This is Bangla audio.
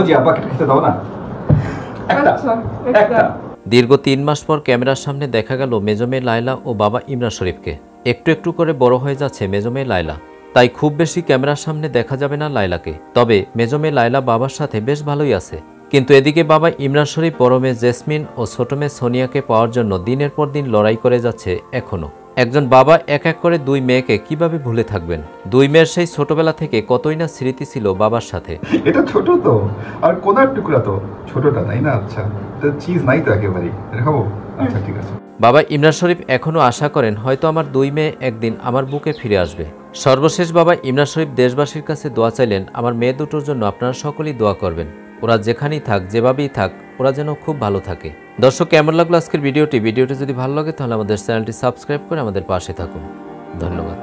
জি আব্বাকে খেতে দাও না একটা। দীর্ঘ 3 মাস পর ক্যামেরার সামনে দেখা গেল মেজো মেয়ে লায়লা ও বাবা ইমরান শরীফকে। একটু একটু করে বড় হয়ে যাচ্ছে মেজো মেয়ে লায়লা, তাই খুব বেশি ক্যামেরার সামনে দেখা যাবে না লায়লাকে। তবে মেজো মেয়ে লায়লা বাবার সাথে বেশ ভালোই আছে। কিন্তু এদিকে বাবা ইমরান শরীফ বড় মেয়ে জেসমিন ও ছোট মেয়ে সোনিয়াকে পাওয়ার জন্য দিনের পর দিন লড়াই করে যাচ্ছে এখনও। একজন বাবা এক এক করে 2 মেয়েকে কিভাবে ভুলে থাকবেন? 2 মেয়ের সেই ছোটবেলা থেকে কতই না স্মৃতি ছিল বাবার সাথে। এটা ছোট তো, আর কোনার টুকরা তো ছোটটা নাই না। আচ্ছা চিজ নাই তো একেবারেই খাবো। আচ্ছা ঠিক আছে। বাবা ইমরান শরীফ এখনও আশা করেন হয়তো আমার 2 মেয়ে একদিন আমার বুকে ফিরে আসবে। সর্বশেষ বাবা ইমরান শরীফ দেশবাসীর কাছে দোয়া চাইলেন আমার মেয়ে দুটোর জন্য আপনারা সকলেই দোয়া করবেন। ওরা যেখানেই থাক, যেভাবেই থাক, ওরা যেন খুব ভালো থাকে। দর্শক, কেমন লাগলো আজকের ভিডিওটি যদি ভালো লাগে তাহলে আমাদের চ্যানেলটি সাবস্ক্রাইব করে আমাদের পাশে থাকুন। ধন্যবাদ।